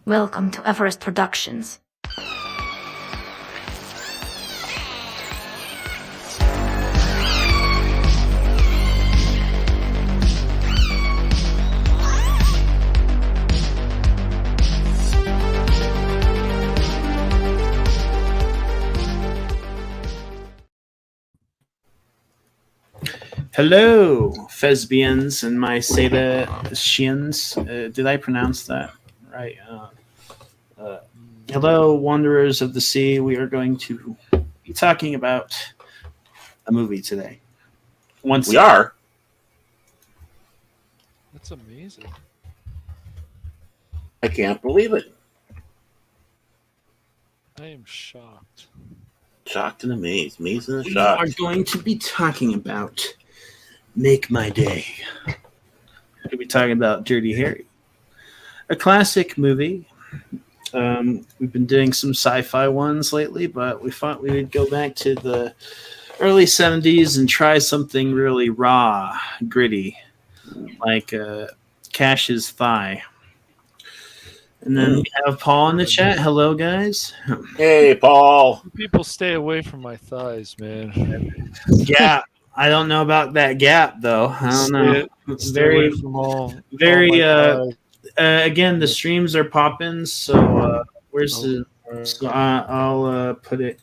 Welcome to Everest Productions. Hello, Thesbians and my Satyrshians. Did I pronounce that right? Hello, Wanderers of the Sea. We are going to be talking about a movie today. We are. That's amazing. I can't believe it. I am shocked. Shocked and amazed. Amazed and We are shocked. going to be talking about Make My Day. We're going to be talking about Dirty Harry, a classic movie. We've been doing some sci-fi ones lately, but we thought we would go back to the early 70s and try something really raw, gritty, like Cash's Thigh. And then we have Paul in the chat. Hello, guys. Hey, Paul. People stay away from my thighs, man. Gap. I don't know about that gap, though. I don't know. Stay away from all very. my thighs. Again, the streams are popping. So where's the? So I'll put it.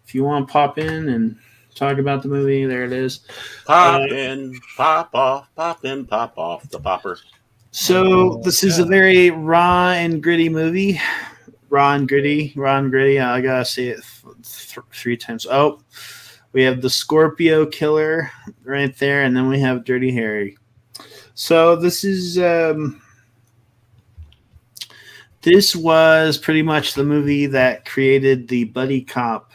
If you want to pop in and talk about the movie, there it is. Pop in, pop off, pop in, pop off. The popper. So this is a very raw and gritty movie. Raw and gritty. I gotta say it three times. Oh, we have the Scorpio Killer right there, and then we have Dirty Harry. So this is this was pretty much the movie that created the buddy cop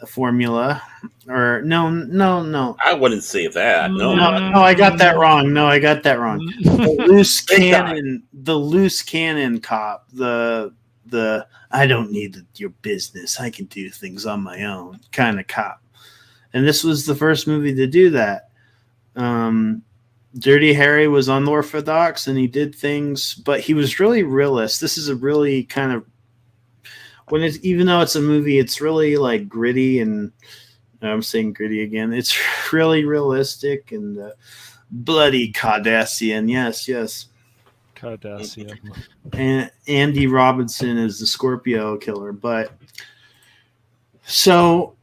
formula. Or no. I wouldn't say that. No. No, I got that wrong. The loose cannon cop. The I don't need your business. I can do things on my own kind of cop. And this was the first movie to do that. Dirty Harry was unorthodox and he did things, but he was really realist. This is a really kind of even though it's a movie, it's really like gritty and. I'm saying gritty again. It's really realistic and bloody Cardassian. Yes. Cardassian. And Andy Robinson is the Scorpio Killer. But so,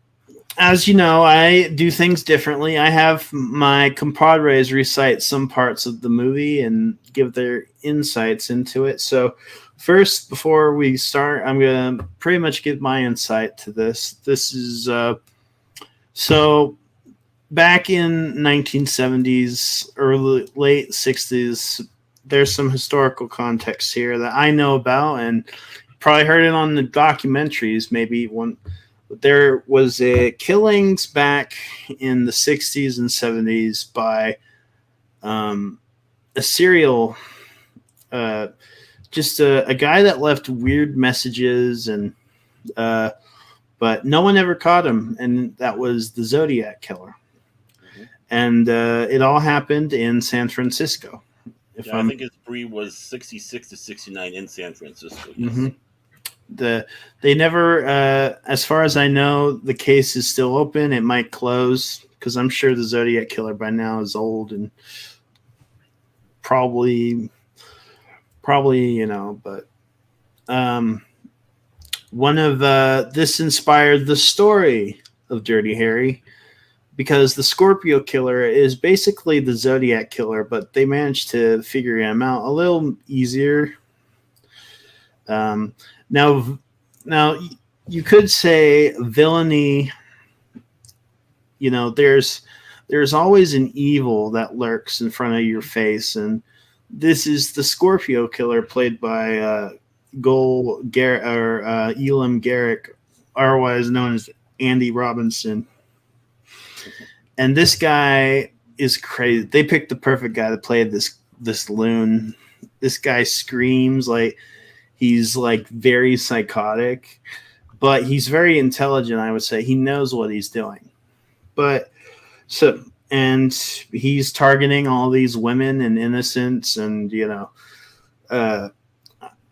as you know, I do things differently. I have my compadres recite some parts of the movie and give their insights into it. So first, before we start, I'm going to pretty much give my insight to this. This is... So back in 1970s, early late 60s, there's some historical context here that I know about, and probably heard it on the documentaries. Maybe one, but there was killings back in the 60s and 70s by a serial, just a guy that left weird messages and. But no one ever caught him, and that was the Zodiac Killer. Mm-hmm. And it all happened in San Francisco. I think his breed was 66 to 69 in San Francisco. Yes. Mm-hmm. They never, as far as I know, the case is still open. It might close because I'm sure the Zodiac Killer by now is old and probably, but. One of this inspired the story of Dirty Harry because the Scorpio Killer is basically the Zodiac Killer, but they managed to figure him out a little easier. Now you could say villainy. There's always an evil that lurks in front of your face, and this is the Scorpio Killer played by. Elam Garak, otherwise known as Andy Robinson. And this guy is crazy. They picked the perfect guy to play this loon. This guy screams like he's like very psychotic, but he's very intelligent, I would say. He knows what he's doing. And he's targeting all these women and innocents and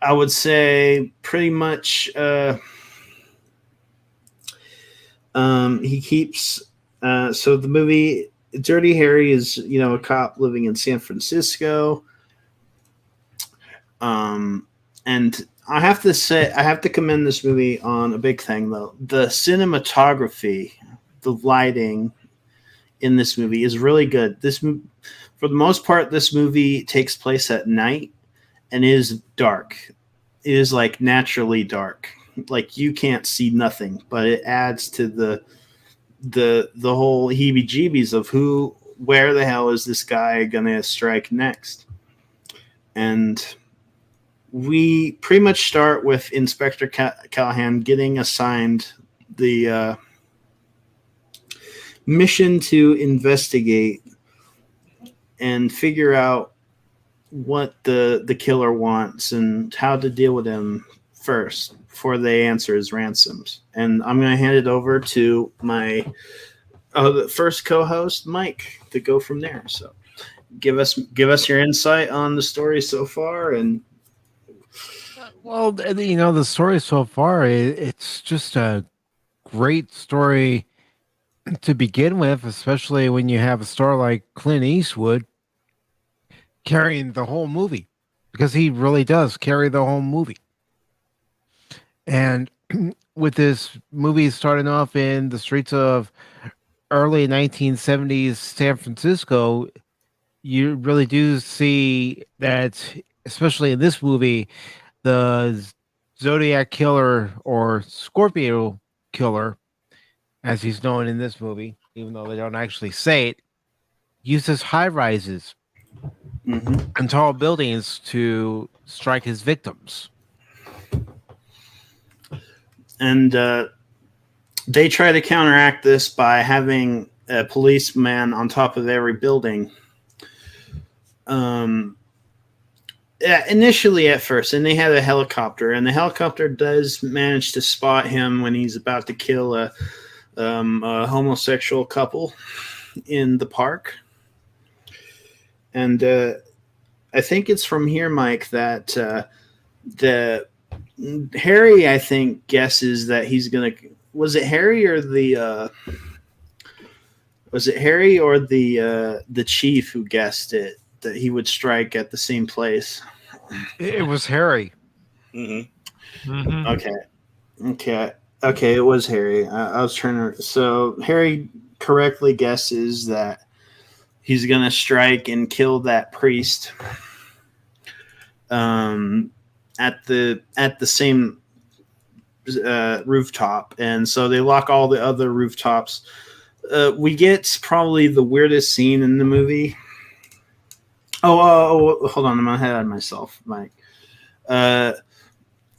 I would say pretty much he keeps so the movie Dirty Harry is, a cop living in San Francisco. And I have to say, I have to commend this movie on a big thing, though. The cinematography, the lighting in this movie is really good. For the most part, this movie takes place at night and is dark. It is like naturally dark. Like you can't see nothing, but it adds to the whole heebie-jeebies of where the hell is this guy gonna strike next? And we pretty much start with Inspector Callahan getting assigned the mission to investigate and figure out what the killer wants and how to deal with him first before they answer his ransoms. And I'm going to hand it over to my the first co-host, Mike, to go from there. So give us your insight on the story so far. And Well, the story so far, it's just a great story to begin with, especially when you have a star like Clint Eastwood carrying the whole movie, because he really does carry the whole movie. And with this movie starting off in the streets of early 1970s San Francisco, you really do see that, especially in this movie, the Zodiac Killer, or Scorpio Killer, as he's known in this movie, even though they don't actually say it, uses high rises and tall buildings to strike his victims. And they try to counteract this by having a policeman on top of every building. Initially at first, and they had a helicopter, and the helicopter does manage to spot him when he's about to kill a homosexual couple in the park. And I think it's from here, Mike, that the Harry, I think, guesses that he's gonna. Was it Harry or the? Was it Harry or the chief who guessed it that he would strike at the same place? It was Harry. Mm-hmm. Okay. It was Harry. I was trying to. So Harry correctly guesses that he's gonna strike and kill that priest. At the same rooftop, and so they lock all the other rooftops. We get probably the weirdest scene in the movie. Oh, hold on, I'm ahead of myself, Mike.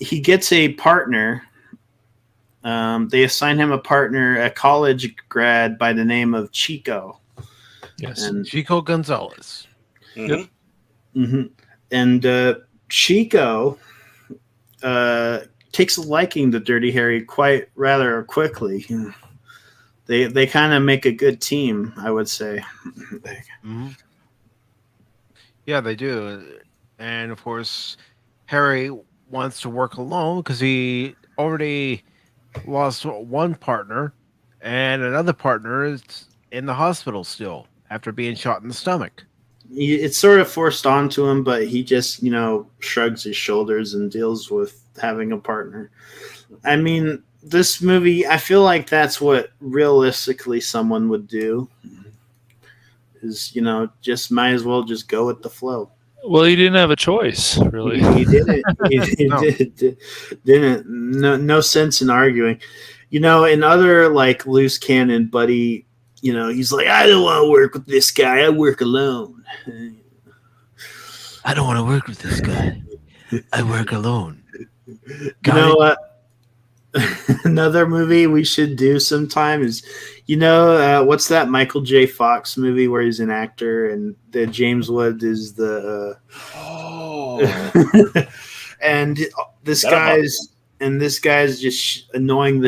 He gets a partner. They assign him a partner, a college grad by the name of Chico. Yes, and Chico Gonzalez. Mm-hmm. Yep. Mm-hmm. And Chico takes a liking to Dirty Harry quite rather quickly. They kind of make a good team, I would say. Mm-hmm. Yeah, they do. And of course, Harry wants to work alone because he already lost one partner, and another partner is in the hospital still after being shot in the stomach. It's sort of forced onto him, but he just, shrugs his shoulders and deals with having a partner. I mean, this movie, I feel like that's what realistically someone would do. Is, just might as well just go with the flow. Well, he didn't have a choice, really. He didn't. He No. didn't. No sense in arguing. In other like loose cannon, Buddy, he's like, I don't want to work with this guy. I work alone. I don't want to work with this guy. I work alone. You know what? Another movie we should do sometime is, what's that Michael J. Fox movie where he's an actor and the James Wood is the and this guy's just annoying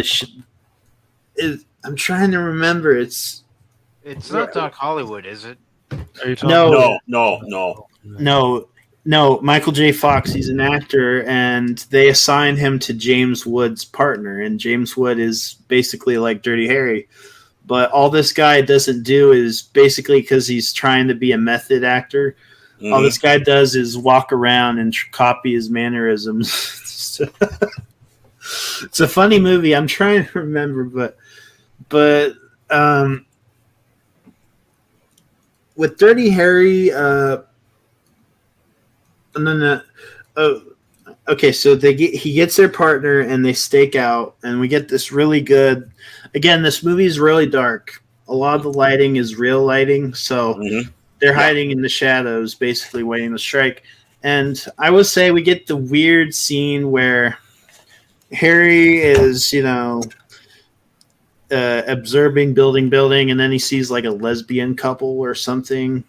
I'm trying to remember. It's not Doc Hollywood, is it? Are you talking No. No. No, Michael J. Fox. He's an actor, and they assign him to James Wood's partner, and James Wood is basically like Dirty Harry. But all this guy doesn't do is basically because he's trying to be a method actor. All this guy does is walk around and copy his mannerisms. It's a funny movie. I'm trying to remember, but with Dirty Harry, okay, so he gets their partner and they stake out, and we get this really good. Again, this movie is really dark. A lot of the lighting is real lighting, so they're hiding in the shadows, basically waiting to strike. And I would say we get the weird scene where Harry is, observing building, and then he sees like a lesbian couple or something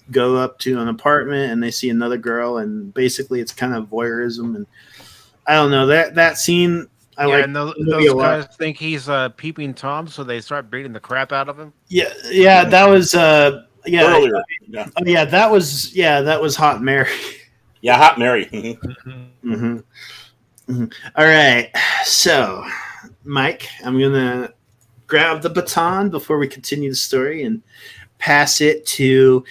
go up to an apartment, and they see another girl, and basically it's kind of voyeurism. And I don't know that scene. And those guys think he's peeping Tom, so they start beating the crap out of him. Yeah, that was earlier. That was Hot Mary. Yeah, Hot Mary. Mm-hmm. All right, so Mike, I'm gonna grab the baton before we continue the story and pass it to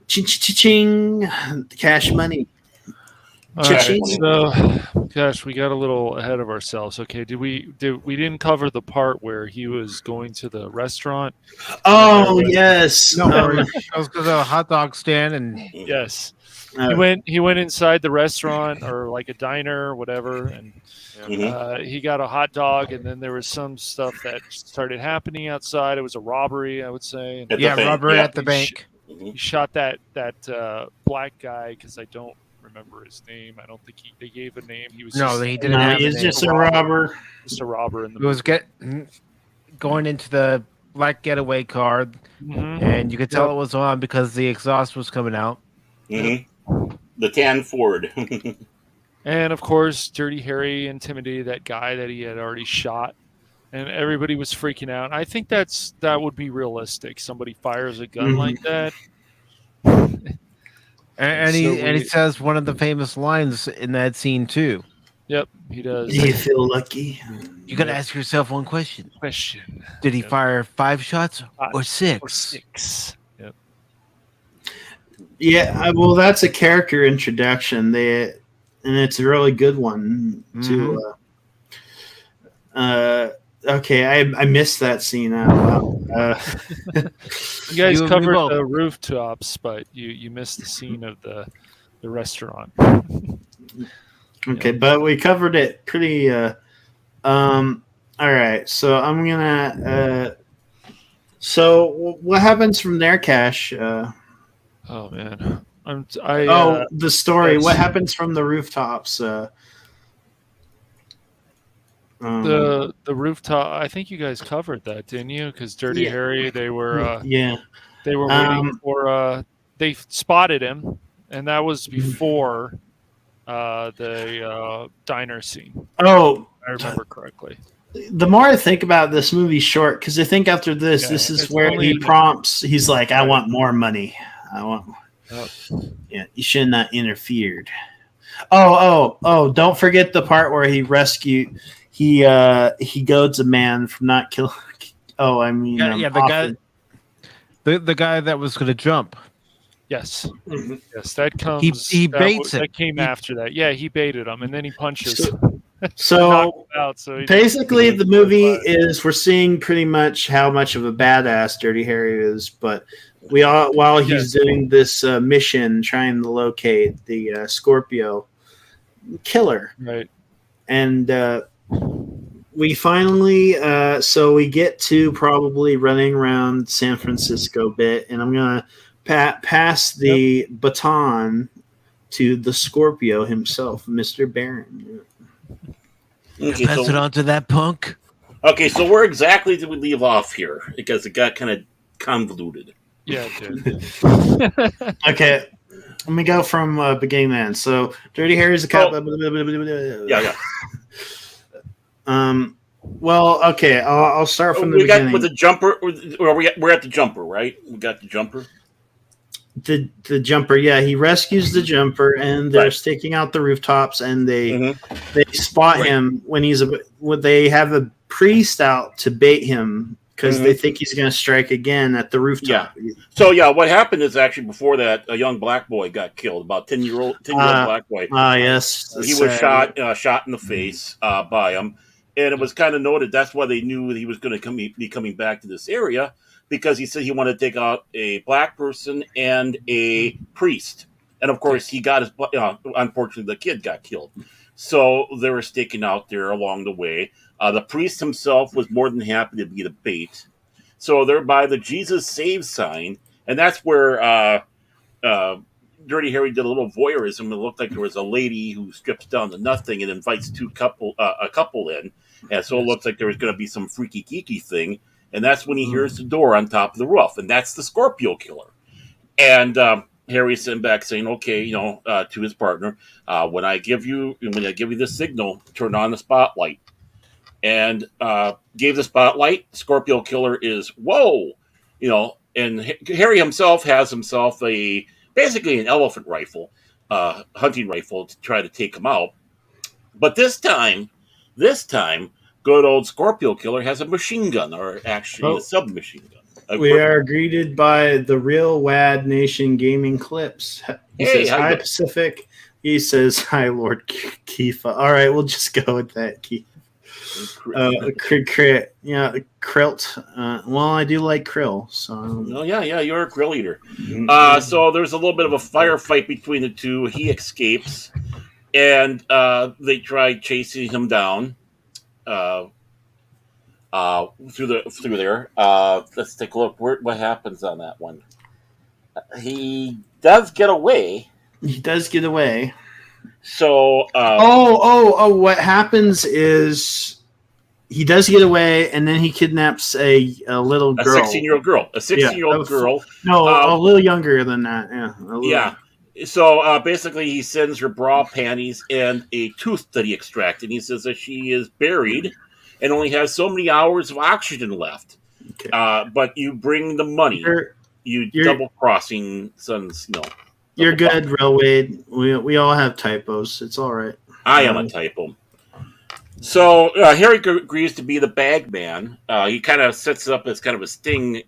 ching cash money. All right, so, gosh, we got a little ahead of ourselves. Okay, we didn't cover the part where he was going to the restaurant? Oh yes, no, I was going to a hot dog stand, and yes, he went inside the restaurant or like a diner or whatever, and he got a hot dog, and then there was some stuff that started happening outside. It was a robbery, I would say. Robbery at the bank. He shot that black guy because I don't remember his name. I don't think they gave a name. He was he didn't. No, he's just a robber. Just a robber in the. He was going into the black getaway car, and you could tell it was on because the exhaust was coming out. The tan Ford. And of course, Dirty Harry intimidated that guy that he had already shot, and everybody was freaking out. I think that would be realistic. Somebody fires a gun like that. And he says one of the famous lines in that scene too. Yep, he does. Do you feel lucky? You got to ask yourself one question. Did he fire 5 shots or 6? Or 6. Yep. Yeah, well, that's a character introduction. And it's a really good one too. Okay, I missed that scene. You guys covered the rooftops, but you missed the scene of the restaurant. Okay, but we covered it pretty. All right, so I'm gonna. So what happens from there, Cash? Oh man, the story. What happens from the rooftops? The rooftop. I think you guys covered that, didn't you? Because Dirty Harry, they were they were waiting for. They spotted him, and that was before the diner scene. Oh, I remember correctly. The more I think about this movie short, because I think after this is where he prompts. He's like, "I want more money. I want." Yeah, you should not interfered. Oh! Don't forget the part where he rescued. He goads a man from not killing. Oh, I mean, the guy that was going to jump. Yes, yes, that comes. He baits it. That came after that. Yeah, he baited him, and then he punches. So basically, the movie is we're seeing pretty much how much of a badass Dirty Harry is, but while he's doing this mission trying to locate the Scorpio killer, right? And we finally, so we get to probably running around San Francisco bit, and I'm gonna pass the baton to the Scorpio himself, Mr. Barron. Okay, Pass it on to that punk. Okay, so where exactly did we leave off here? Because it got kind of convoluted. Yeah, it did. Okay, let me go from beginning to end. So, Dirty Harry's a cop. Yeah. Well, okay, I'll start from the beginning. With the jumper, or we're at the jumper, right? We got the jumper. the jumper. Yeah, he rescues the jumper, and they're staking out the rooftops, and they spot him when they have a priest out to bait him because they think he's going to strike again at the rooftop. Yeah. So what happened is actually before that, a young black boy got killed. About 10-year-old black boy. Yes, he was shot in the face by him, and it was kind of noted. That's why they knew that he was going to be coming back to this area, because he said he wanted to take out a black person and a priest. And of course, he got his. Unfortunately, the kid got killed. So they were staking out there along the way. The priest himself was more than happy to be the bait. So they're by the Jesus Saves sign, and that's where Dirty Harry did a little voyeurism. It looked like there was a lady who strips down to nothing and invites a couple in, and so it looks like there was going to be some freaky geeky thing. And that's when he hears the door on top of the roof, and that's the Scorpio killer. And Harry's sitting back saying, "Okay, to his partner, when I give you this signal, turn on the spotlight." And gave the spotlight. Scorpio killer is whoa, and Harry himself has basically an elephant rifle, hunting rifle to try to take him out. But this time, good old Scorpio killer has a machine gun, or actually a submachine gun. We are greeted by the real Wad Nation Gaming Clips. He says, "Hi, Pacific." He says, "Hi, Lord Kifa." All right, we'll just go with that, Keith. Krilt. Well, I do like krill, so. Oh yeah, you're a krill eater. So there's a little bit of a firefight between the two. He escapes, and they try chasing him down through there. Let's take a look. What happens on that one? He does get away. So. What happens is he does get away, and then he kidnaps a little girl. A 16-year-old girl. A 16-year-old girl. No, a little younger than that. Yeah. So basically, he sends her bra, panties, and a tooth that he extracted. And he says that she is buried and only has so many hours of oxygen left. Okay. But you bring the money. You're double-crossing Sons. No. You're good, Railwade. We all have typos. It's all right. I am a typo. So Harry agrees to be the bag man. He kind of sets it up as kind of a sting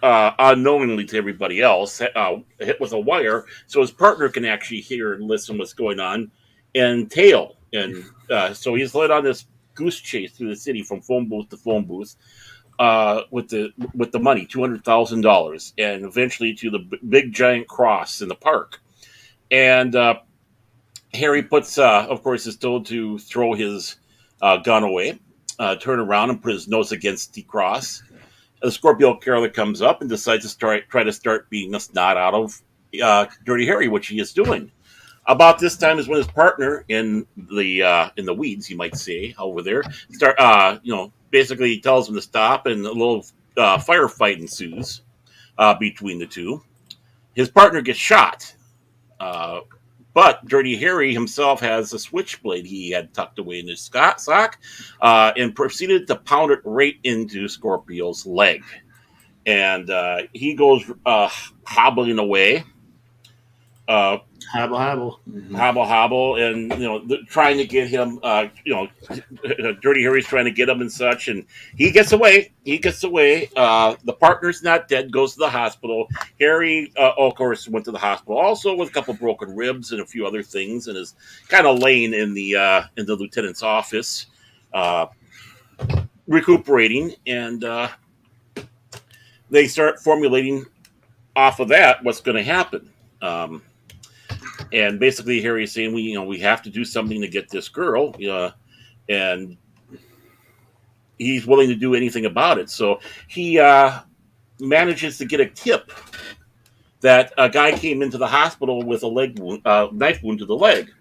unknowingly to everybody else, hit with a wire, so his partner can actually hear and listen what's going on, and tail. And so he's led on this goose chase through the city from phone booth to phone booth with the money, $200,000, and eventually to the big giant cross in the park. And Harry of course, is told to throw his gun away, turn around and put his nose against the cross. The Scorpio killer comes up and decides to try to start beating the snot out of Dirty Harry, which he is doing. About this time is when his partner in the weeds, you might say, over there, basically he tells him to stop, and a little firefight ensues between the two. His partner gets shot. But Dirty Harry himself has a switchblade he had tucked away in his sock, and proceeded to pound it right into Scorpio's leg. And he goes hobbling away. Hobble. Hobble, and trying to get him. Dirty Harry's trying to get him and such, and he gets away. The partner's not dead. Goes to the hospital. Harry, of course, went to the hospital also with a couple broken ribs and a few other things, and is kind of laying in the lieutenant's office, recuperating. And they start formulating off of that what's going to happen. And basically, Harry's saying we have to do something to get this girl, and he's willing to do anything about it. So he manages to get a tip that a guy came into the hospital with a knife wound to the leg,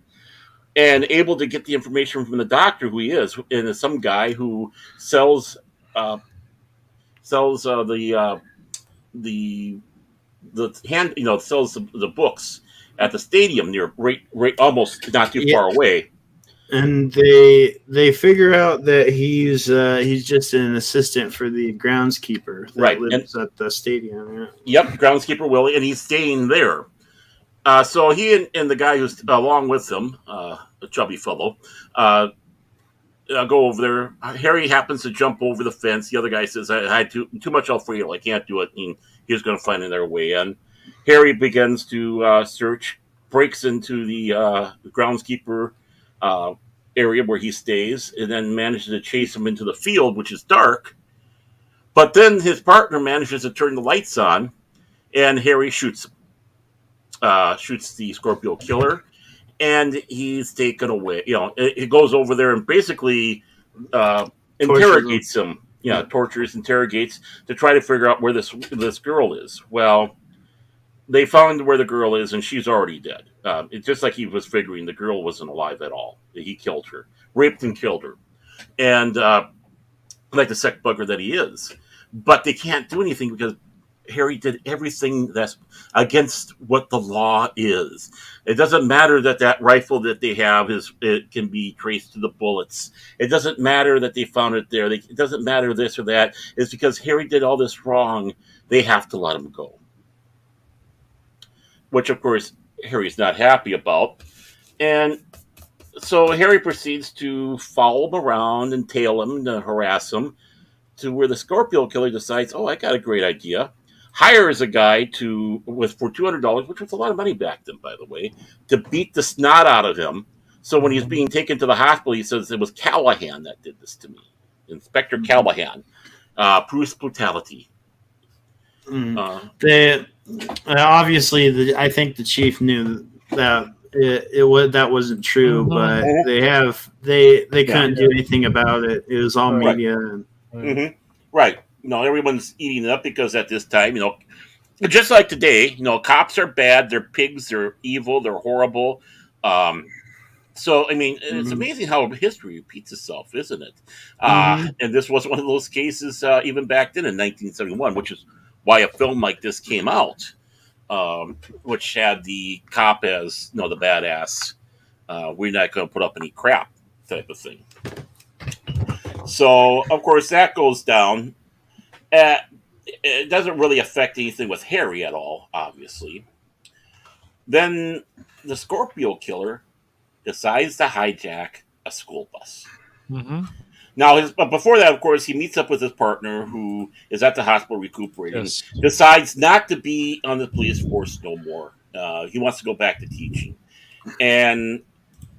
and able to get the information from the doctor who he is, and is some guy who sells the hand, sells the books at the stadium near right almost not too far away. And they figure out that he's just an assistant for the groundskeeper that Right. lives at the stadium. Yeah. Yep, groundskeeper Willie, and he's staying there. So he and the guy who's along with him, a chubby fellow, go over there. Harry happens to jump over the fence. The other guy says, "I had too much Alfredo. I can't do it." And he's going to find another way in. Harry begins to search, breaks into the groundskeeper uh, area where he stays, and then manages to chase him into the field, which is dark. But then his partner manages to turn the lights on, and Harry shoots the Scorpio killer, and he's taken away. He goes over there and basically interrogates him. Yeah, tortures, interrogates to try to figure out where this girl is. Well, they found where the girl is, and she's already dead. It's just like he was figuring, the girl wasn't alive at all. He killed her, raped and killed her, and like the sick bugger that he is. But they can't do anything because Harry did everything that's against what the law is. It doesn't matter that rifle that they have it can be traced to the bullets. It doesn't matter that they found it there. It doesn't matter this or that. It's because Harry did all this wrong. They have to let him go. Which, of course, Harry's not happy about. And so Harry proceeds to follow him around and tail him and harass him to where the Scorpio killer decides, I got a great idea. Hires a guy for $200, which was a lot of money back then, by the way, to beat the snot out of him. So when he's being taken to the hospital, he says it was Callahan that did this to me. Inspector Callahan. Proves brutality. Obviously, I think the chief knew that that wasn't true, but they couldn't do anything about it. It was all media. Right. Everyone's eating it up because at this time, just like today, cops are bad, they're pigs, they're evil, they're horrible. So, I mean, it's amazing how history repeats itself, isn't it? And this was one of those cases even back then in 1971, which is why a film like this came out, which had the cop as, the badass. We're not going to put up any crap type of thing. So, of course, that goes down. It doesn't really affect anything with Harry at all, obviously. Then the Scorpio killer decides to hijack a school bus. Now, but before that, of course, he meets up with his partner who is at the hospital recuperating. Yes. Decides not to be on the police force no more. He wants to go back to teaching. And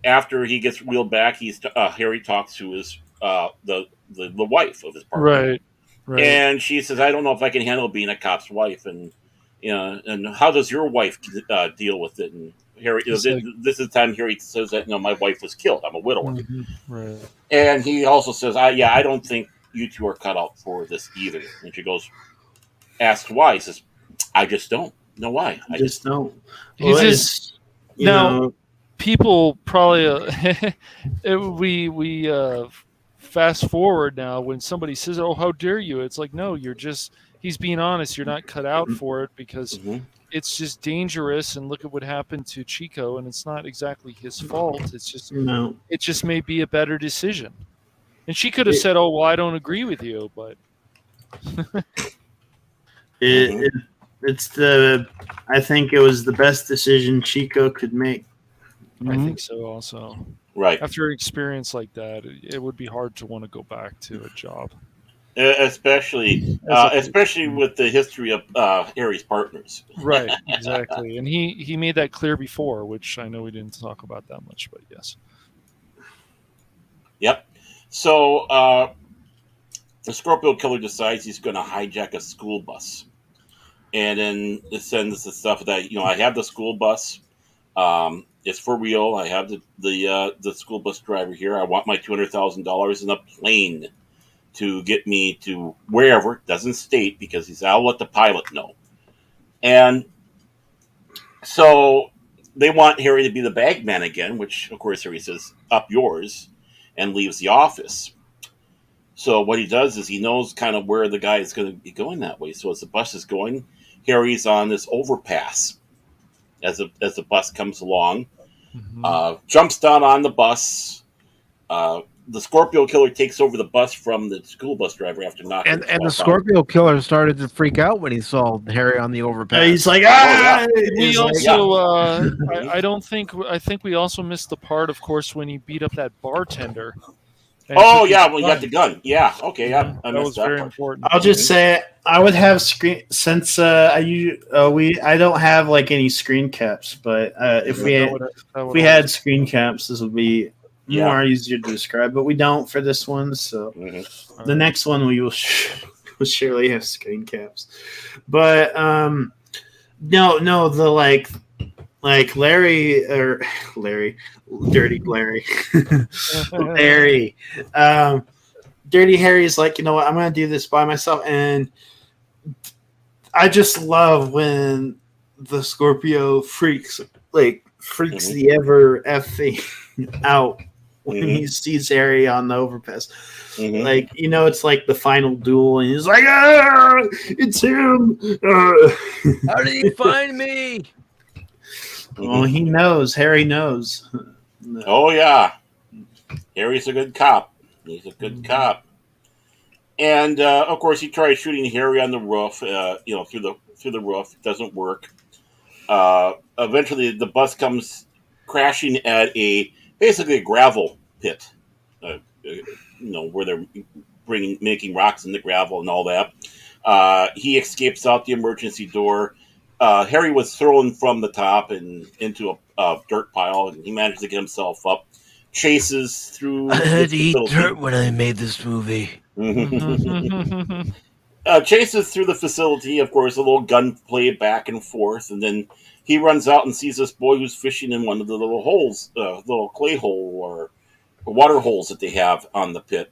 after he gets wheeled back, Harry talks to his the wife of his partner. Right. And she says, "I don't know if I can handle being a cop's wife." And and how does your wife deal with it? And Harry, this is the time Harry says that my wife was killed. I'm a widower. Right. And he also says, I don't think you two are cut out for this either. And she asks why. He says, I just don't know why. I just don't. Well, people probably we fast forward now when somebody says, "Oh, how dare you?" It's like, no, he's being honest. You're not cut out for it because it's just dangerous. And look at what happened to Chico, and it's not exactly his fault. It's just it just may be a better decision. And she could have said, "Oh, well, I don't agree with you," but I think it was the best decision Chico could make. I think so also. Right. After an experience like that, it would be hard to want to go back to a job. Especially with the history of Harry's partners. Right, exactly. And he made that clear before, which I know we didn't talk about that much, but yes. Yep. So the Scorpio killer decides he's going to hijack a school bus. And then it sends the stuff that, I have the school bus. It's for real. I have the school bus driver here. I want my $200,000 in a plane to get me to wherever. Doesn't state because I'll let the pilot know. And so they want Harry to be the bagman again, which of course Harry says, up yours, and leaves the office. So what he does is he knows kind of where the guy is going to be going that way. So as the bus is going, Harry's on this overpass. As the bus comes along, jumps down on the bus, The Scorpio Killer takes over the bus from the school bus driver after knocking And the himself out. Scorpio Killer started to freak out when he saw Harry on the overpass. He's like, We He's like, also, I think we also missed the part, of course, when he beat up that bartender. and Oh, took yeah, his when he got gun. the gun. Yeah, okay, yeah. I That missed was that very part. important. I'll just say I would have screen since I don't have like any screen caps, but if we had screen caps, this would be more easier to describe. But we don't for this one, so the next one we will will surely have screen caps. But no, the like Larry, Dirty Larry, Larry. Dirty Harry's like, you know what, I'm going to do this by myself. And I just love when the Scorpio freaks the ever effing out when he sees Harry on the overpass. Like, you know, it's like the final duel, and he's like, it's him. How did he find me? Well, he knows. Harry knows. Oh, yeah. Harry's a good cop. He's a good cop. And, of course, he tries shooting Harry on the roof, through the roof. It doesn't work. Eventually, the bus comes crashing at basically a gravel pit, where they're making rocks in the gravel and all that. He escapes out the emergency door. Harry was thrown from the top and into a dirt pile, and he managed to get himself up. Chases through. I had to eat dirt when I made this movie. Chases through the facility. Of course, a little gunplay back and forth, and then he runs out and sees this boy who's fishing in one of the little holes, little clay hole or water holes that they have on the pit,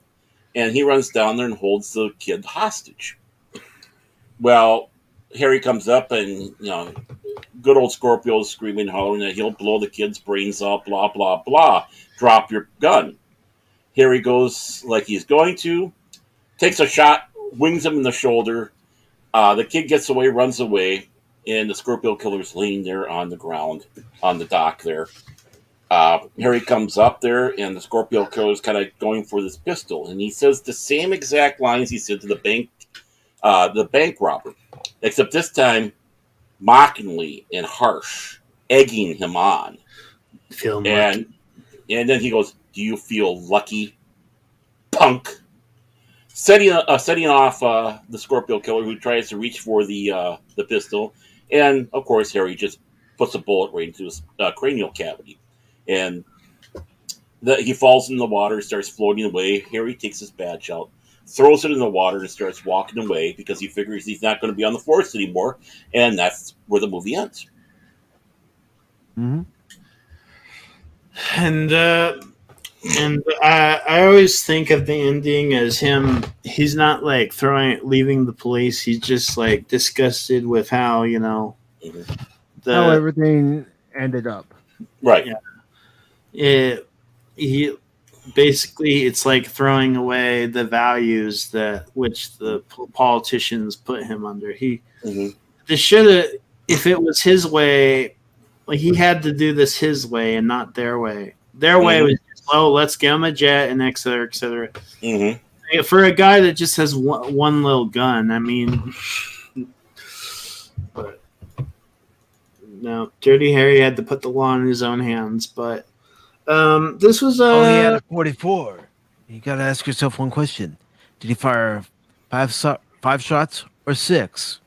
and he runs down there and holds the kid hostage. Well, Harry comes up and, good old Scorpio is screaming, hollering that he'll blow the kid's brains out, blah, blah, blah. Drop your gun. Harry goes like he's going to, takes a shot, wings him in the shoulder. The kid gets away, runs away, and the Scorpio Killer's laying there on the ground, on the dock there. Harry comes up there, and the Scorpio Killer's kind of going for this pistol, and he says the same exact lines he said to the bank robber, except this time mockingly and harsh, egging him on. And then he goes, "Do you feel lucky, punk?" Setting off the Scorpio Killer, who tries to reach for the pistol, and of course Harry just puts a bullet right into his cranial cavity, and he falls in the water, starts floating away. Harry takes his badge out, throws it in the water, and starts walking away because he figures he's not going to be on the force anymore, and that's where the movie ends. Mm-hmm. And I always think of the ending as him. He's not like leaving the police. He's just like disgusted with how how everything ended up. Right. Yeah. He basically, it's like throwing away the values which the politicians put him under. This should have, if it was his way. Like, he had to do this his way and not their way. Their way was just, let's get him a jet and et cetera, et cetera. For a guy that just has one little gun, I mean, but no, Dirty Harry had to put the law in his own hands. But this was he had a 44. You got to ask yourself one question: did he fire five shots or 6?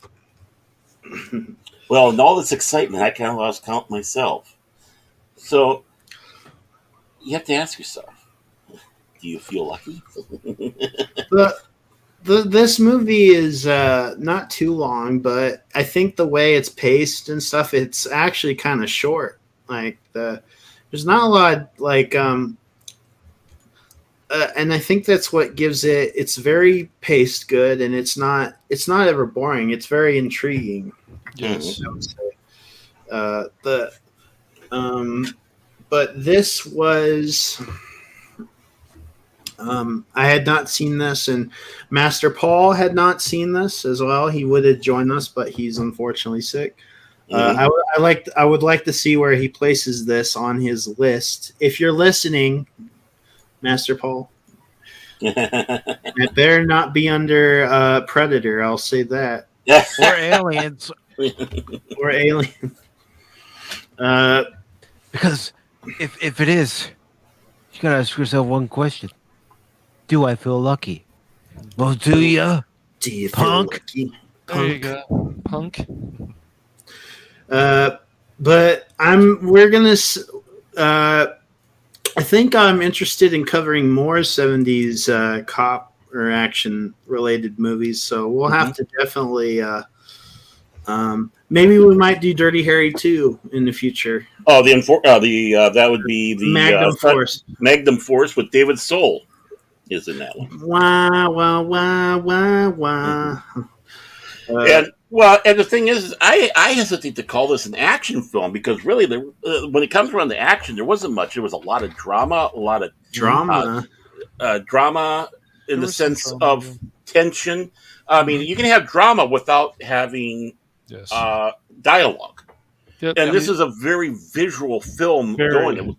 Well, in all this excitement, I kind of lost count myself. So, you have to ask yourself, do you feel lucky? This movie is not too long, but I think the way it's paced and stuff, it's actually kind of short. Like, there's not a lot, and I think that's what gives it's very paced good, and it's not ever boring. It's very intriguing. Yes, I would say. But this was, I had not seen this, and Master Paul had not seen this as well. He would have joined us, but he's unfortunately sick. I would like to see where he places this on his list. If you're listening, Master Paul. It better not be under Predator. I'll say that. Or aliens. Or Alien. Uh, Because if it is, you gotta ask yourself one question: do I feel lucky? Well, do ya, do you feel punk? lucky? There you go, punk. But we're gonna. I think I'm interested in covering more 70s cop or action related movies. So we'll have to definitely. Maybe we might do Dirty Harry 2 in the future. Oh, that would be the Magnum Force. Magnum Force with David Soul is in that one. Wah wah wah wah wah. And the thing is, I hesitate to call this an action film because really, when it comes around to action, there wasn't much. There was a lot of drama, drama in the sense of tension. I mean, you can have drama without having dialogue. Yep, and this is a very visual film going.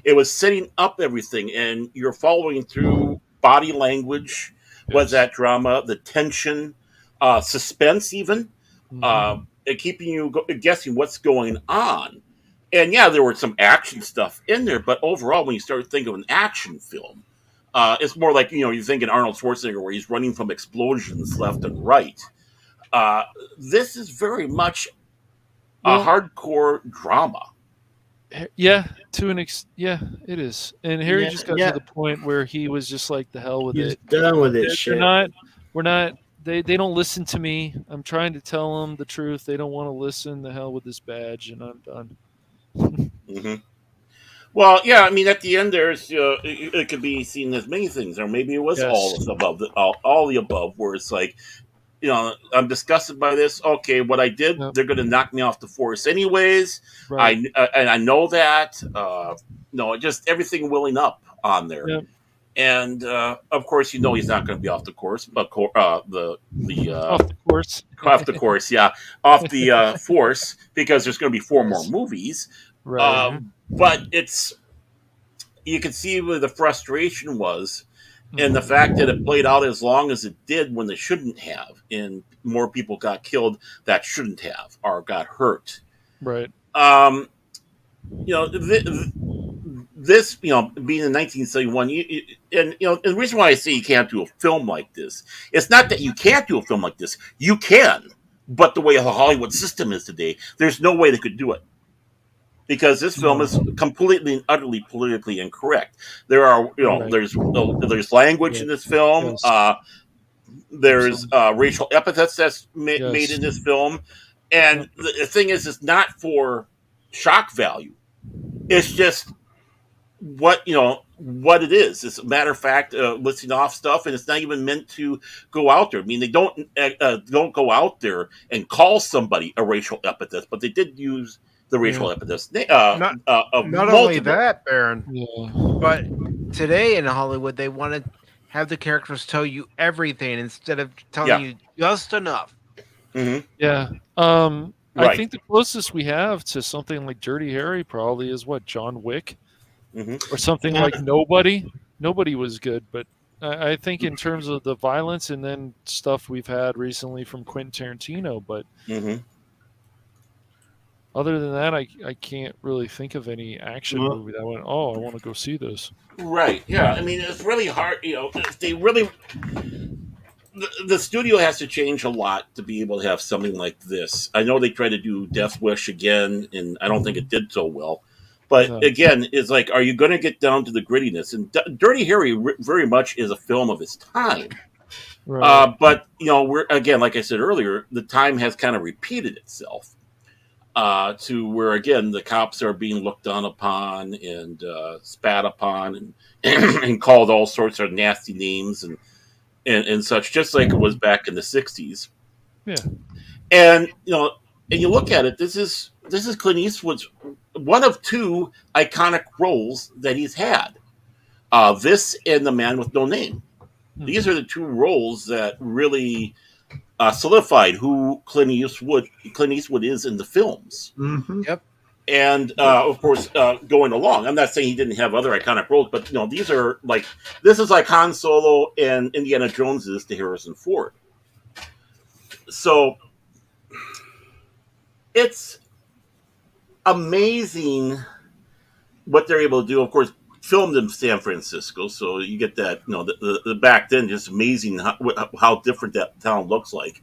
It was setting up everything, and you're following through body language. Was that drama, the tension, suspense, even, and keeping you guessing what's going on. And yeah, there were some action stuff in there, but overall, when you start thinking of an action film, it's more like you're thinking Arnold Schwarzenegger, where he's running from explosions left and right. This is very much a hardcore drama. Yeah, yeah, it is. And Harry just got to the point where he was just like, the hell with He's it. Done with it. Shit. We're not. They don't listen to me. I'm trying to tell them the truth. They don't want to listen. The hell with this badge, and I'm done. Mm-hmm. Well, yeah. I mean, at the end, there's it could be seen as many things, or maybe it was all of the above. All the above, where it's like, I'm disgusted by this. Okay, what I did, they're going to knock me off the force anyways. Right. I know that. Just everything willing up on there. Yep. And of course, he's not going to be off the course, but off the course, yeah, off the force, because there's going to be 4 more movies. Right. But you can see where the frustration was. And the fact that it played out as long as it did when it shouldn't have, and more people got killed that shouldn't have or got hurt. Right. This being in 1971, and the reason why I say you can't do a film like this, it's not that you can't do a film like this. You can, but the way the Hollywood system is today, there's no way they could do it. Because this film is completely and utterly politically incorrect. There are, there's language in this film. There's racial epithets that's made in this film, and the thing is, it's not for shock value. It's just what it is. It's a matter of fact, listing off stuff, and it's not even meant to go out there. I mean, they don't go out there and call somebody a racial epithet, but they did use the racial epithets. Not only that, Baron, but today in Hollywood, they want to have the characters tell you everything instead of telling you just enough. Mm-hmm. Yeah. I think the closest we have to something like Dirty Harry probably is John Wick, or something like Nobody. Nobody was good, but I think in terms of the violence and then stuff we've had recently from Quentin Tarantino, but. Other than that, I can't really think of any action movie that went, I want to go see this. Right, yeah. I mean, it's really hard, if they really... The studio has to change a lot to be able to have something like this. I know they tried to do Death Wish again, and I don't think it did so well. But again, it's like, are you going to get down to the grittiness? And Dirty Harry very much is a film of its time. Right. But, we're again, like I said earlier, the time has kind of repeated itself. To where, again, the cops are being looked down upon and spat upon and called all sorts of nasty names and such, just like it was back in the 60s. Yeah. And, and you look at it, this is Clint Eastwood's one of 2 iconic roles that he's had. This and The Man with No Name. These are the 2 roles that really... solidified who Clint Eastwood is in the films. Mm-hmm. Yep. And of course, going along, I'm not saying he didn't have other iconic roles, but these are like this is like Han Solo and Indiana Jones is to Harrison Ford. So it's amazing what they're able to do. Of course, filmed in San Francisco, so you get that. The back then, just amazing how different that town looks like.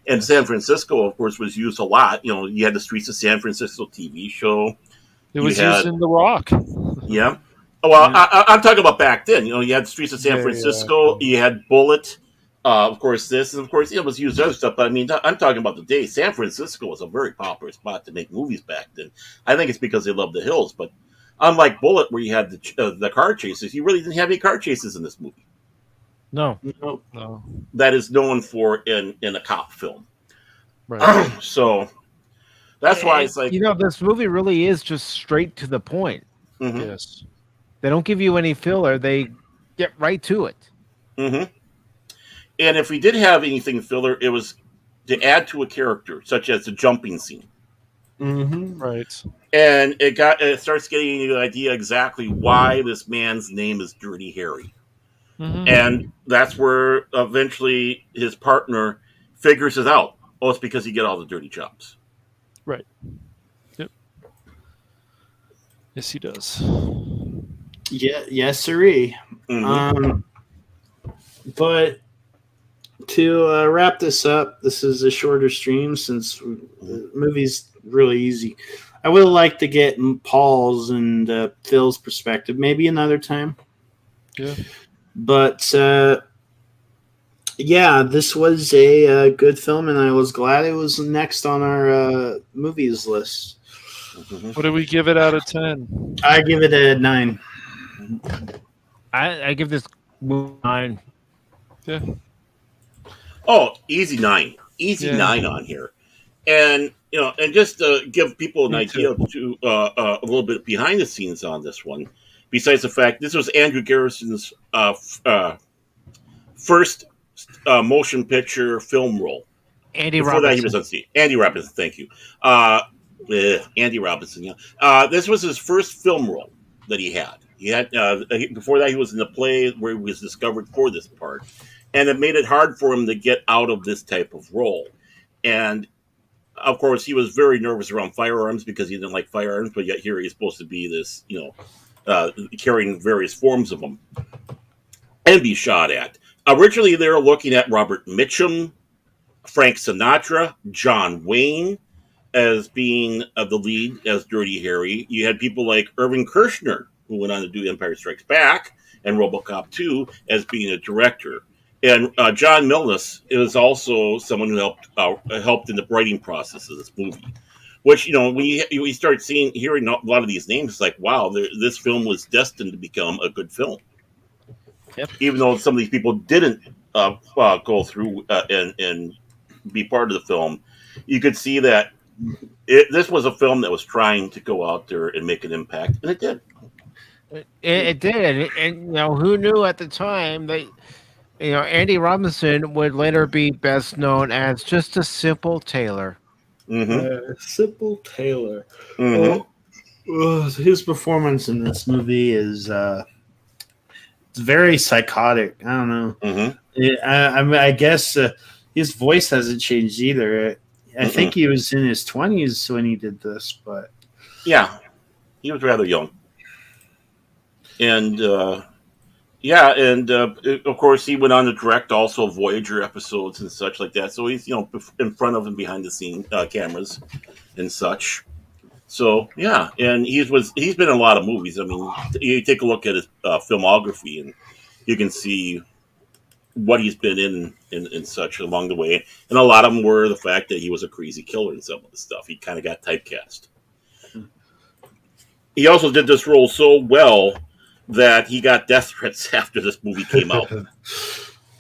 And San Francisco, of course, was used a lot. You had the Streets of San Francisco TV show. It was used in The Rock. Yeah. Well, I'm talking about back then. You had the Streets of San Francisco. You had Bullet. Of course, this, and of course, it was used other stuff. But I mean, I'm talking about the day. San Francisco was a very popular spot to make movies back then. I think it's because they loved the hills. But unlike Bullet, where you had the car chases, you really didn't have any car chases in this movie. No. That is known for in a cop film. Right. So that's why it's like this movie really is just straight to the point. Mm-hmm. Yes. They don't give you any filler. They get right to it. Mm-hmm. And if we did have anything filler, it was to add to a character, such as the jumping scene. Mm-hmm. Right. And it starts getting you the idea exactly why this man's name is Dirty Harry. Mm-hmm. And that's where eventually his partner figures it out. Oh, it's because he get all the dirty jobs. Right. Yep. Yes, he does. Yeah, yes, sirree. Mm-hmm. But to wrap this up, this is a shorter stream since the movie's really easy. I would like to get Paul's and Phil's perspective, maybe another time. Yeah. But yeah, this was a good film, and I was glad it was next on our movies list. Mm-hmm. What do we give it out of 10? I give it a 9. I give this movie 9. Yeah. Oh, easy 9. Easy 9 on here. And, and just to give people an idea to a little bit behind the scenes on this one, besides the fact this was Andrew Garrison's first motion picture film role. Before that, he was on scene. Andy Robinson, thank you. Andy Robinson, yeah. This was his first film role that he had. Before that, he was in a play where he was discovered for this part. And it made it hard for him to get out of this type of role. And, of course, he was very nervous around firearms because he didn't like firearms, but yet here he's supposed to be this, carrying various forms of them and be shot at. Originally, they were looking at Robert Mitchum, Frank Sinatra, John Wayne as being the lead as Dirty Harry. You had people like Irving Kershner, who went on to do Empire Strikes Back and RoboCop 2 as being a director. And John Milnes is also someone who helped in the writing process of this movie. Which, when you start hearing a lot of these names, it's like, wow, this film was destined to become a good film. Yep. Even though some of these people didn't go through and be part of the film, you could see that this was a film that was trying to go out there and make an impact, and it did. It did, and who knew at the time that Andy Robinson would later be best known as just a simple tailor. Mm-hmm. Simple tailor. Mm-hmm. His performance in this movie is it's very psychotic. I don't know. Mm-hmm. I guess his voice hasn't changed either. I think he was in his 20s when he did this, but yeah, he was rather young. And of course he went on to direct also Voyager episodes and such like that. So he's in front of and behind the scene cameras and such. So yeah, and he's been in a lot of movies. I mean, you take a look at his filmography and you can see what he's been in such along the way. And a lot of them were the fact that he was a crazy killer and some of the stuff. He kind of got typecast. He also did this role so well that he got death threats after this movie came out.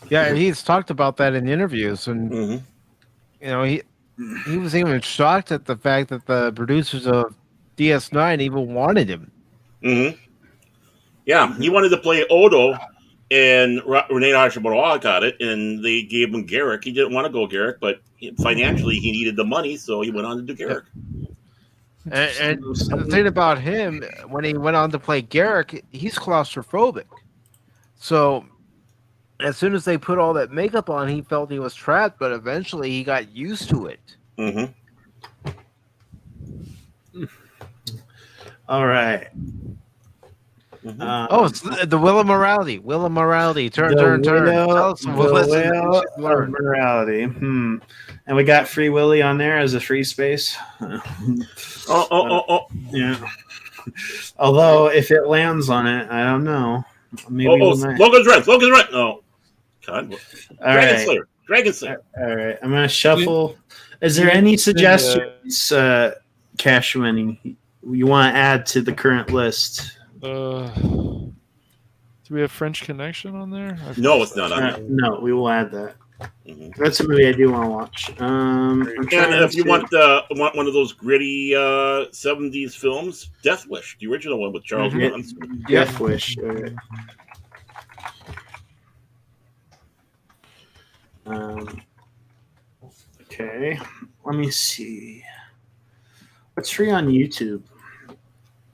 Yeah, and he's talked about that in interviews, and he was even shocked at the fact that the producers of DS9 even wanted him. Mm-hmm. Yeah, he wanted to play Odo, and Renee Hashimoto got it, and they gave him Garak. He didn't want to go Garak, but financially he needed the money, so he went on to do Garak. And the thing about him, when he went on to play Garak, he's claustrophobic. So as soon as they put all that makeup on, he felt he was trapped, but eventually he got used to it. Mm-hmm. All right. Mm-hmm. It's the Wheel of Morality. Wheel of Morality. Turn. Tell us what lesson we should learn. Morality. And we got Free Willy on there as a free space. Yeah. Although if it lands on it, I don't know. Maybe Logan's right. Oh, God. Dragon Slayer. All right. I'm gonna shuffle. Is there any suggestions, Cash Winning, you want to add to the current list? Do we have French Connection on there? No, it's not on there. No, we will add that. Mm-hmm. That's a movie I do want to watch. And if you want one of those gritty 70s films, Death Wish, the original one with Charles Bronson. Death Wish. All right. Okay, let me see. What's free on YouTube?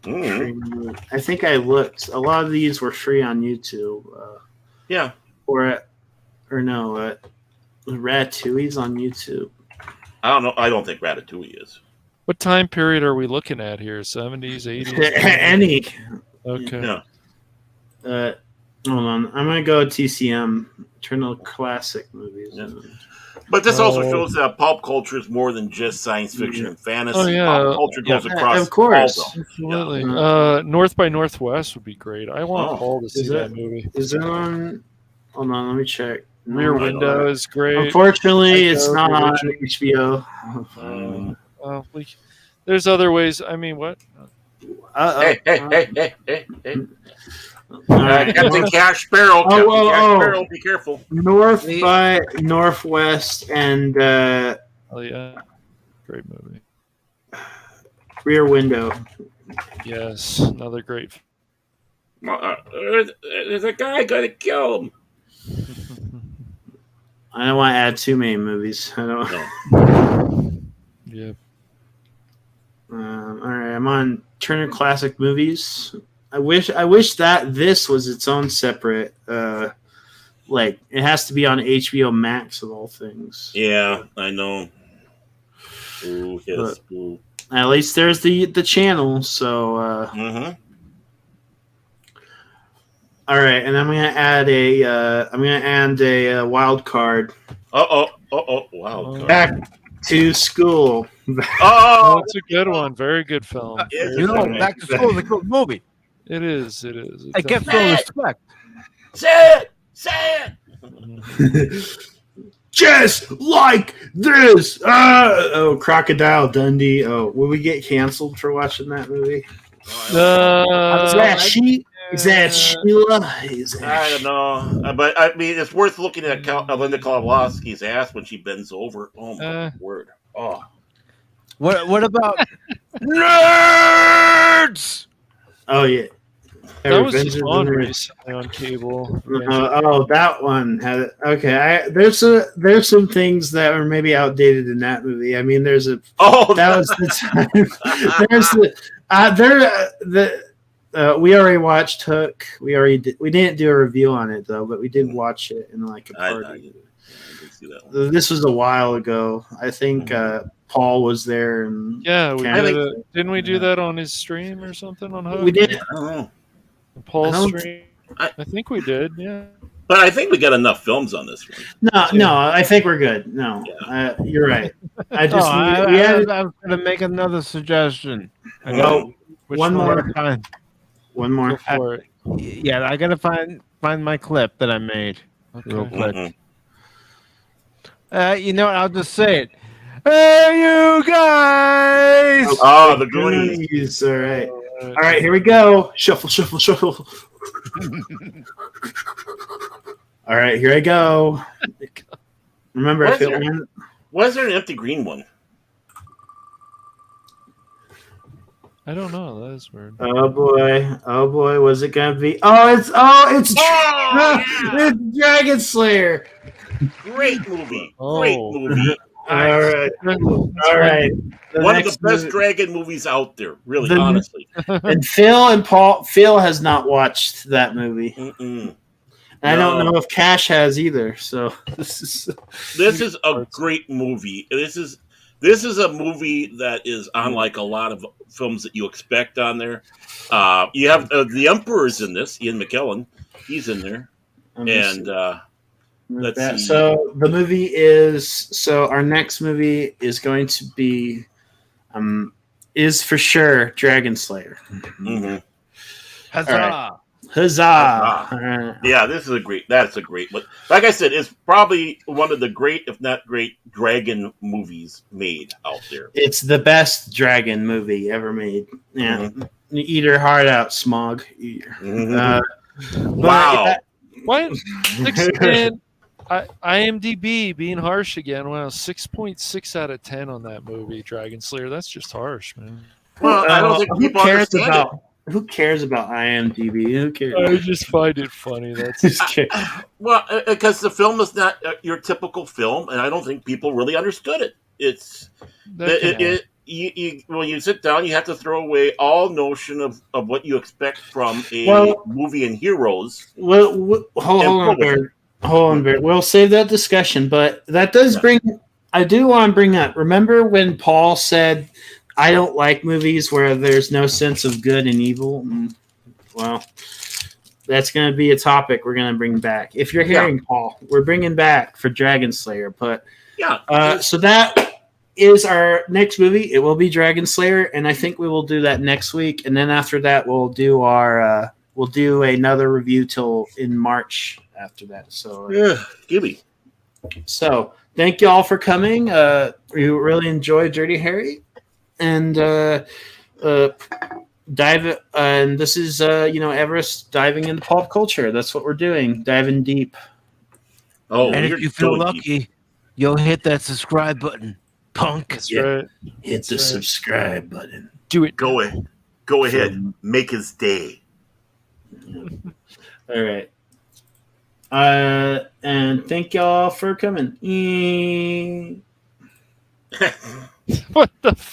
Mm-hmm. I think I looked. A lot of these were free on YouTube. Yeah. Or no, Ratatouille's on YouTube. I don't know. I don't think Ratatouille is. What time period are we looking at here? 70s, 80s? Any. Okay. Yeah. Hold on. I'm going to go TCM, Eternal Classic Movies. Yeah. But this also shows that pop culture is more than just science fiction and fantasy. Oh, yeah. Pop culture goes across of course. all of them. Absolutely. Yeah. North by Northwest would be great. I want Paul to see that movie. Is it on? Hold on, let me check. Rear Window is great. Unfortunately, it's not on HBO. There's other ways. I mean, what? Hey. Right. Captain Cash Sparrow. Sparrow, be careful. North by Northwest and Oh yeah, great movie. Rear Window. Yes, another great. There's a guy gonna kill him. I don't want to add too many movies. I don't. Yeah. All right, I'm on Turner Classic Movies. I wish that this was its own separate. Like it has to be on HBO Max of all things. Yeah, I know. Ooh, yes. Ooh. At least there's the channel. So. All right, and I'm gonna add a wild card. Wild card. Back to School. Oh, that's a good one. Very good film. Back to School is a good movie. It is. I get full respect. Say it. Just like this. Crocodile Dundee. Oh, will we get canceled for watching that movie? Is that Sheila? I don't know, but I mean, it's worth looking at Linda Kowalski's ass when she bends over. Oh my word! Oh, what about nerds? Oh yeah, that was just on recently on cable. That one had it. Okay. There's some things that are maybe outdated in that movie. I mean, that was the time. We already watched Hook. We didn't do a review on it though, but we did watch it in like a party. I did see that one. This was a while ago. I think Paul was there. And didn't we do that on his stream or something on Hook? We did. I don't know. Paul's stream. I think we did. Yeah. But I think we got enough films on this one. No, I think we're good. No, you're right. I was going to make another suggestion. One more. One more. Go for it. Yeah, I gotta find my clip that I made real quick. You know what? I'll just say it. Hey, you guys! Oh, the Goonies. All right. All right, here we go. Shuffle. All right, here I go. Remember, why is there an empty green one? I don't know. That is weird. Oh boy, was it gonna be? It's Dragon Slayer. Great movie. All right. All right. One of the best dragon movies out there, really, honestly. And Phil has not watched that movie. Mm-mm. And I don't know if Cash has either. So this is a great movie. This is a movie that is unlike a lot of films that you expect on there. You have the Emperor's in this. Ian McKellen, he's in there, and let's see. So the movie is our next movie is going to be is for sure Dragon Slayer. Mm-hmm. Huzzah! Right. Huzzah! Yeah, that's a great one. Like I said, it's probably one of the great, if not great, dragon movies made out there. It's the best dragon movie ever made. Yeah. Mm-hmm. Eat her heart out, Smog. Mm-hmm. Wow. What? 610. IMDb being harsh again. Wow, 6.6 out of 10 on that movie, Dragon Slayer. That's just harsh, man. Well, I don't think people understand it. Who cares about IMDb? Who cares? I just find it funny. That's well, because the film is not your typical film, and I don't think people really understood it. It's when you sit down, you have to throw away all notion of what you expect from a movie and heroes. Well, hold on, Bert. We'll save that discussion, but that does bring. I do want to bring up. Remember when Paul said, I don't like movies where there's no sense of good and evil. Well, that's going to be a topic we're going to bring back. If you're hearing Paul, we're bringing back for Dragon Slayer. But so that is our next movie. It will be Dragon Slayer, and I think we will do that next week. And then after that, we'll do another review till in March after that. So Gibby. So thank you all for coming. We really enjoyed Dirty Harry. And dive and this is Everest diving into pulp culture. That's what we're doing, diving deep. And if you feel lucky, you'll hit that subscribe button, punk. That's right. Hit the subscribe button. Do it. Go ahead, make his day. All right. And thank y'all for coming. What the